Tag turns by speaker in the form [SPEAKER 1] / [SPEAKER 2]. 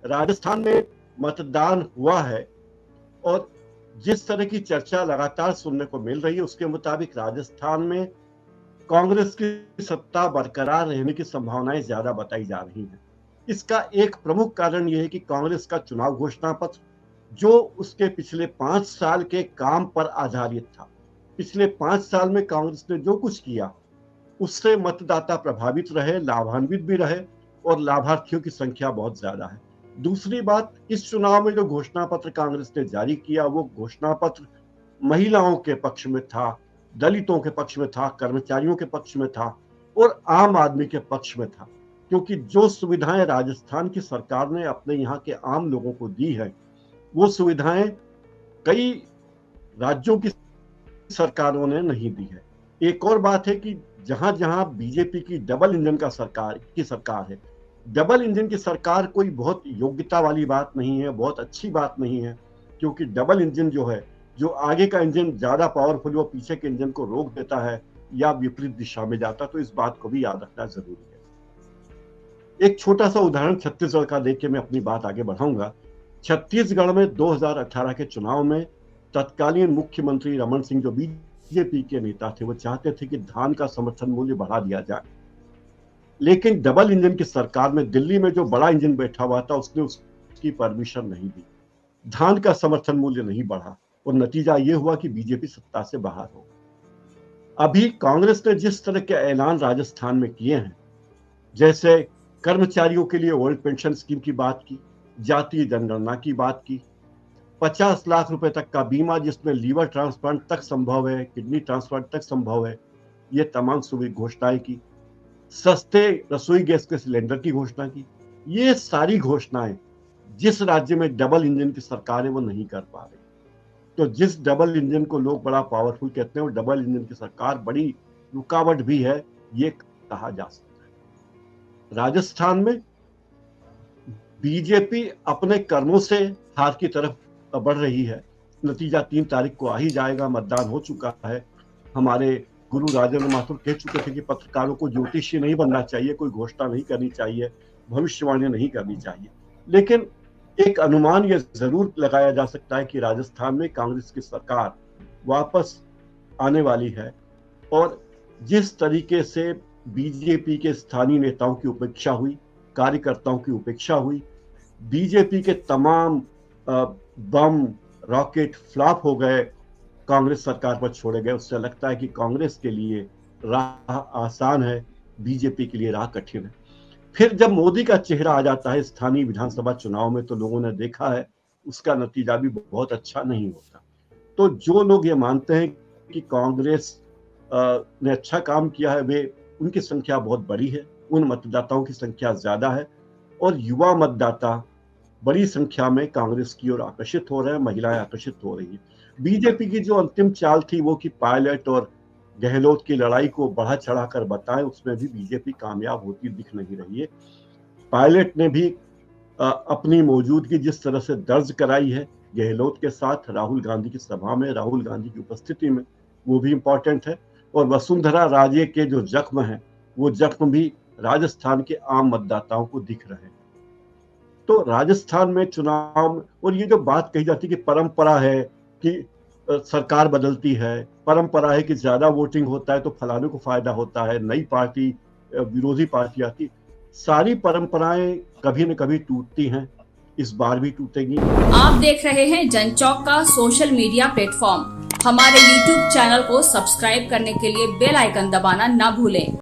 [SPEAKER 1] राजस्थान में मतदान हुआ है और जिस तरह की चर्चा लगातार सुनने को मिल रही है उसके मुताबिक राजस्थान में कांग्रेस की सत्ता बरकरार रहने की संभावनाएं ज्यादा बताई जा रही हैं। इसका एक प्रमुख कारण यह है कि कांग्रेस का चुनाव घोषणा पत्र जो उसके पिछले 5 साल के काम पर आधारित था, पिछले 5 साल में कांग्रेस ने जो कुछ किया उससे मतदाता प्रभावित रहे, लाभान्वित भी रहे और लाभार्थियों की संख्या बहुत ज्यादा है। दूसरी बात, इस चुनाव में जो घोषणा पत्र कांग्रेस ने जारी किया वो घोषणा पत्र महिलाओं के पक्ष में था, दलितों के पक्ष में था, कर्मचारियों के पक्ष में था और आम आदमी के पक्ष में था, क्योंकि जो सुविधाएं राजस्थान की सरकार ने अपने यहाँ के आम लोगों को दी है वो सुविधाएं कई राज्यों की सरकारों ने नहीं दी है। एक और बात है कि जहां जहां बीजेपी की डबल इंजन का सरकार है, डबल इंजन की सरकार कोई बहुत योग्यता वाली बात नहीं है, बहुत अच्छी बात नहीं है, क्योंकि डबल इंजन जो है, जो आगे का इंजन ज्यादा पावरफुल वो पीछे के इंजन को रोक देता है या विपरीत दिशा में जाता, तो इस बात को भी याद रखना जरूरी है। एक छोटा सा उदाहरण छत्तीसगढ़ का देख के मैं अपनी बात आगे बढ़ाऊंगा। छत्तीसगढ़ में 2018 के चुनाव में तत्कालीन मुख्यमंत्री रमन सिंह जो बीजेपी के नेता थे वो चाहते थे कि धान का समर्थन मूल्य बढ़ा दिया जाए, लेकिन डबल इंजन की सरकार में दिल्ली में जो बड़ा इंजन बैठा हुआ था उसने उसकी परमिशन नहीं दी, धान का समर्थन मूल्य नहीं बढ़ा और नतीजा ये हुआ कि बीजेपी सत्ता से बाहर हो। अभी कांग्रेस ने जिस तरह के ऐलान राजस्थान में किए हैं, जैसे कर्मचारियों के लिए ओल्ड पेंशन स्कीम की बात की, जातीय जनगणना की बात की, 50 लाख रुपए तक का बीमा जिसमें लीवर ट्रांसप्लांट तक संभव है, किडनी ट्रांसप्लांट तक संभव है, ये तमाम घोषणाएं की, सस्ते रसोई गैस के सिलेंडर की घोषणा की। ये सारी घोषणाएं जिस राज्य में डबल इंजन की सरकार है वो नहीं कर पा रही। तो जिस डबल इंजन को लोग बड़ा पावरफुल कहते हैं वो डबल इंजन की सरकार बड़ी रुकावट भी है, ये कहा जा सकता है। राजस्थान में बीजेपी अपने कर्मों से हार की तरफ बढ़ रही है। नतीजा 3 तारीख को आ ही जाएगा, मतदान हो चुका है। हमारे गुरु राजेंद्र माथुर कह चुके थे कि पत्रकारों को ज्योतिषी नहीं बनना चाहिए, कोई घोषणा नहीं करनी चाहिए, भविष्यवाणी नहीं करनी चाहिए, लेकिन एक अनुमान यह जरूर लगाया जा सकता है कि राजस्थान में कांग्रेस की सरकार वापस आने वाली है। और जिस तरीके से बीजेपी के स्थानीय नेताओं की उपेक्षा हुई, कार्यकर्ताओं की उपेक्षा हुई, बीजेपी के तमाम बम रॉकेट फ्लॉप हो गए, कांग्रेस सरकार पर छोड़े गए, उससे लगता है कि कांग्रेस के लिए राह आसान है, बीजेपी के लिए राह कठिन है। फिर जब मोदी का चेहरा आ जाता है स्थानीय विधानसभा चुनाव में तो लोगों ने देखा है उसका नतीजा भी बहुत अच्छा नहीं होता। तो जो लोग ये मानते हैं कि कांग्रेस ने अच्छा काम किया है, वे उनकी संख्या बहुत बड़ी है, उन मतदाताओं की संख्या ज्यादा है और युवा मतदाता बड़ी संख्या में कांग्रेस की ओर आकर्षित हो रहे हैं, महिलाएं आकर्षित हो रही है। बीजेपी की जो अंतिम चाल थी वो कि पायलट और गहलोत की लड़ाई को बढ़ा चढ़ाकर बताएं, उसमें भी बीजेपी कामयाब होती दिख नहीं रही है। पायलट ने भी अपनी मौजूदगी जिस तरह से दर्ज कराई है गहलोत के साथ राहुल गांधी की सभा में, राहुल गांधी की उपस्थिति में, वो भी इंपॉर्टेंट है। और वसुंधरा राजे के जो जख्म हैं वो जख्म भी राजस्थान के आम मतदाताओं को दिख रहे हैं। तो राजस्थान में चुनाव, और ये जो बात कही जाती है कि परंपरा है कि सरकार बदलती है, परंपरा है कि ज्यादा वोटिंग होता है तो फलाने को फायदा होता है, नई पार्टी विरोधी पार्टी आती, सारी परंपराएं कभी न कभी टूटती हैं, इस बार भी टूटेंगी।
[SPEAKER 2] आप देख रहे हैं जनचौक का सोशल मीडिया प्लेटफॉर्म। हमारे YouTube चैनल को सब्सक्राइब करने के लिए बेल आइकन दबाना ना भूलें।